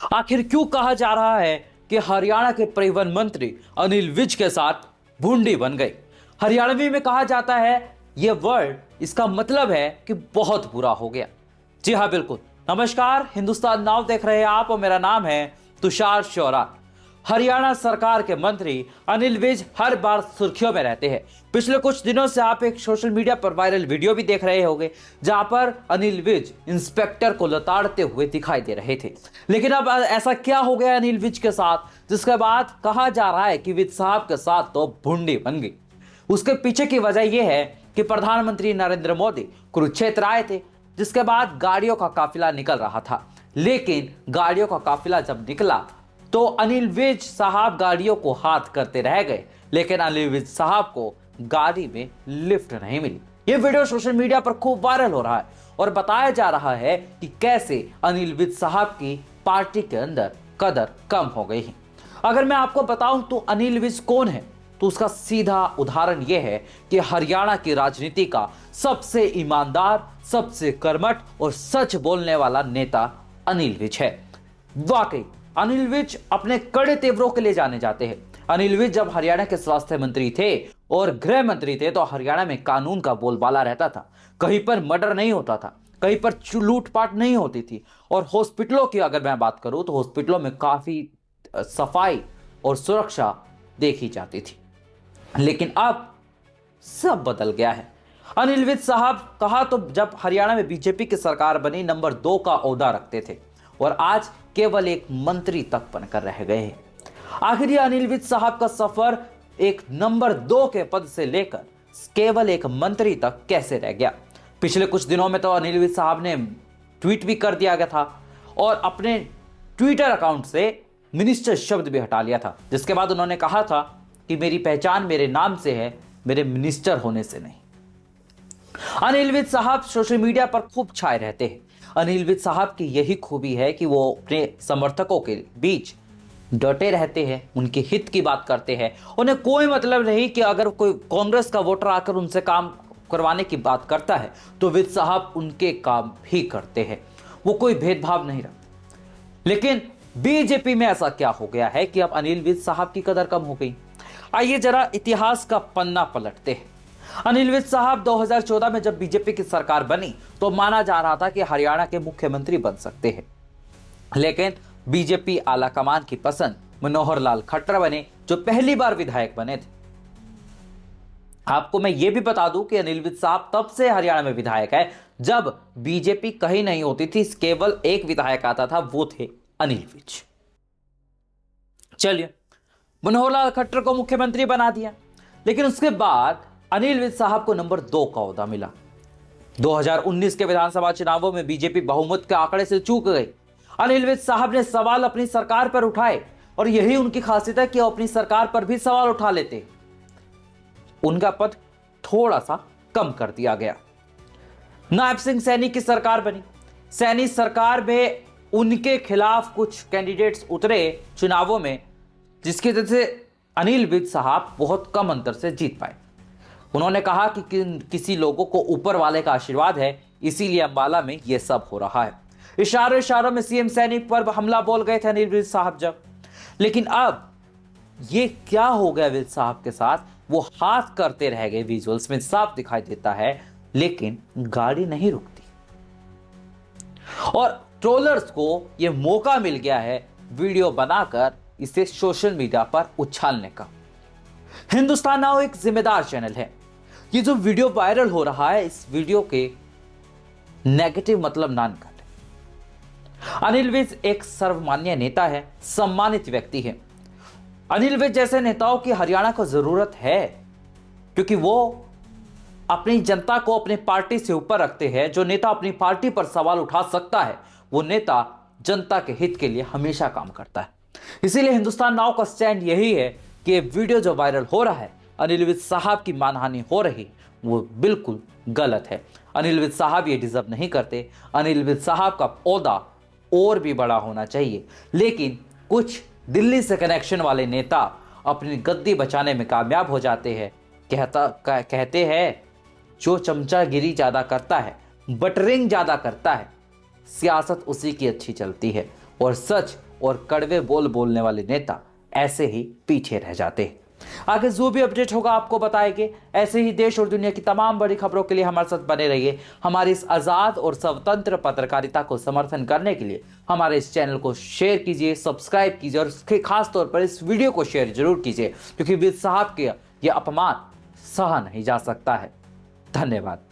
आखिर क्यों कहा जा रहा है कि हरियाणा के परिवहन मंत्री अनिल विज के साथ भुंडी बन गई? हरियाणवी में कहा जाता है यह वर्ड, इसका मतलब है कि बहुत बुरा हो गया। जी हाँ, बिल्कुल। नमस्कार, हिंदुस्तान नाउ देख रहे हैं आप और मेरा नाम है तुषार शौरान। हरियाणा सरकार के मंत्री अनिल विज हर बार सुर्खियों में रहते हैं। पिछले कुछ दिनों से आप एक सोशल मीडिया पर वायरल वीडियो भी देख रहे होंगे, जहां पर अनिल विज इंस्पेक्टर को लताड़ते हुए दिखाई दे रहे थे। लेकिन अब ऐसा क्या हो गया अनिल विज के साथ, जिसके बाद कहा जा रहा है कि विज साहब के साथ तो भुंडी बन गई। उसके पीछे की वजह यह है कि प्रधानमंत्री नरेंद्र मोदी कुरुक्षेत्र आए थे, जिसके बाद गाड़ियों का काफिला निकल रहा था। लेकिन गाड़ियों का काफिला जब निकला तो अनिल विज साहब गाड़ियों को हाथ करते रह गए, लेकिन अनिल विज साहब को गाड़ी में लिफ्ट नहीं मिली। यह वीडियो सोशल मीडिया पर खूब वायरल हो रहा है और बताया जा रहा है कि कैसे अनिल विज साहब की पार्टी के अंदर कदर कम हो गई है। अगर मैं आपको बताऊं तो अनिल विज कौन है, तो उसका सीधा उदाहरण यह है कि हरियाणा की राजनीति का सबसे ईमानदार, सबसे कर्मठ और सच बोलने वाला नेता अनिल विज है। वाकई अनिल विज अपने कड़े तेवरों के लिए जाने जाते हैं। अनिल विज जब हरियाणा के स्वास्थ्य मंत्री थे और गृह मंत्री थे तो हरियाणा में कानून का बोलबाला रहता था। कहीं पर मर्डर नहीं होता था, कहीं पर लूटपाट नहीं होती थी। और हॉस्पिटलों की अगर मैं बात करूं तो हॉस्पिटलों में काफी सफाई और सुरक्षा देखी जाती थी। लेकिन अब सब बदल गया है। अनिल विज साहब कहा तो जब हरियाणा में बीजेपी की सरकार बनी नंबर 2 का ओहदा रखते थे और आज केवल एक मंत्री तक बनकर रह गए हैं। आखिर ये अनिल विज साहब का सफर एक नंबर 2 के पद से लेकर केवल एक मंत्री तक कैसे रह गया? पिछले कुछ दिनों में तो अनिल विज साहब ने ट्वीट भी कर दिया गया था और अपने ट्विटर अकाउंट से मिनिस्टर शब्द भी हटा लिया था, जिसके बाद उन्होंने कहा था कि मेरी पहचान मेरे नाम से है, मेरे मिनिस्टर होने से नहीं। अनिल विज साहब सोशल मीडिया पर खूब छाए रहते हैं। अनिल विज साहब की यही खूबी है कि वो अपने समर्थकों के बीच डटे रहते हैं, उनके हित की बात करते हैं। उन्हें कोई मतलब नहीं कि अगर कोई कांग्रेस का वोटर आकर उनसे काम करवाने की बात करता है तो विज साहब उनके काम भी करते हैं। वो कोई भेदभाव नहीं रखते। लेकिन बीजेपी में ऐसा क्या हो गया है कि अब अनिल विज साहब की कदर कम हो गई? आइए जरा इतिहास का पन्ना पलटते हैं। अनिल विज साहब 2014 में जब बीजेपी की सरकार बनी तो माना जा रहा था कि हरियाणा के मुख्यमंत्री बन सकते हैं। लेकिन बीजेपी आला कमान की पसंद मनोहर लाल खट्टर बने, जो पहली बार विधायक बने थे। आपको मैं यह भी बता दूं कि अनिल विज साहब तब से हरियाणा में विधायक है जब बीजेपी कहीं नहीं होती थी, केवल एक विधायक आता था, वो थे अनिल विज। चलिए, मनोहर लाल खट्टर को मुख्यमंत्री बना दिया, लेकिन उसके बाद अनिल विज साहब को नंबर 2 का ओहदा मिला। 2019 के विधानसभा चुनावों में बीजेपी बहुमत के आंकड़े से चूक गई। अनिल विज साहब ने सवाल अपनी सरकार पर उठाए और यही उनकी खासियत है कि वो अपनी सरकार पर भी सवाल उठा लेते। उनका पद थोड़ा सा कम कर दिया गया। नायब सिंह सैनी की सरकार बनी। सैनी सरकार में उनके खिलाफ कुछ कैंडिडेट्स उतरे चुनावों में, जिसकी वजह से अनिल विज साहब बहुत कम अंतर से जीत पाए। उन्होंने कहा कि किसी लोगों को ऊपर वाले का आशीर्वाद है, इसीलिए अंबाला में यह सब हो रहा है। इशारों इशारों में सीएम सैनी पर हमला बोल गए थे अनिल विज साहब जब। लेकिन अब ये क्या हो गया विज साहब के साथ? वो हाथ करते रह गए, विजुअल्स में साफ दिखाई देता है, लेकिन गाड़ी नहीं रुकती। और ट्रोलर्स को यह मौका मिल गया है वीडियो बनाकर इसे सोशल मीडिया पर उछालने का। हिंदुस्तान नाउ एक जिम्मेदार चैनल है। ये जो वीडियो वायरल हो रहा है, इस वीडियो के नेगेटिव मतलब ना निकालें। अनिल विज एक सर्वमान्य नेता है, सम्मानित व्यक्ति है। अनिल विज जैसे नेताओं की हरियाणा को जरूरत है, क्योंकि वो अपनी जनता को अपनी पार्टी से ऊपर रखते हैं। जो नेता अपनी पार्टी पर सवाल उठा सकता है, वो नेता जनता के हित के लिए हमेशा काम करता है। इसीलिए हिंदुस्तान नाउ का स्टैंड यही है कि ये वीडियो जो वायरल हो रहा है, अनिल विज साहब की मानहानि हो रही, वो बिल्कुल गलत है। अनिल विज साहब ये डिजर्व नहीं करते। अनिल विज साहब का ओहदा और भी बड़ा होना चाहिए। लेकिन कुछ दिल्ली से कनेक्शन वाले नेता अपनी गद्दी बचाने में कामयाब हो जाते हैं। कहते हैं जो चमचागिरी ज्यादा करता है, बटरिंग ज्यादा करता है, सियासत उसी की अच्छी चलती है और सच और कड़वे बोल बोलने वाले नेता ऐसे ही पीछे रह जाते हैं। आगे जो भी अपडेट होगा आपको बताएंगे। ऐसे ही देश और दुनिया की तमाम बड़ी खबरों के लिए हमारे साथ बने रहिए। हमारी इस आजाद और स्वतंत्र पत्रकारिता को समर्थन करने के लिए हमारे इस चैनल को शेयर कीजिए, सब्सक्राइब कीजिए और खास तौर पर इस वीडियो को शेयर जरूर कीजिए, क्योंकि विद साहब के यह अपमान सहा नहीं जा सकता है। धन्यवाद।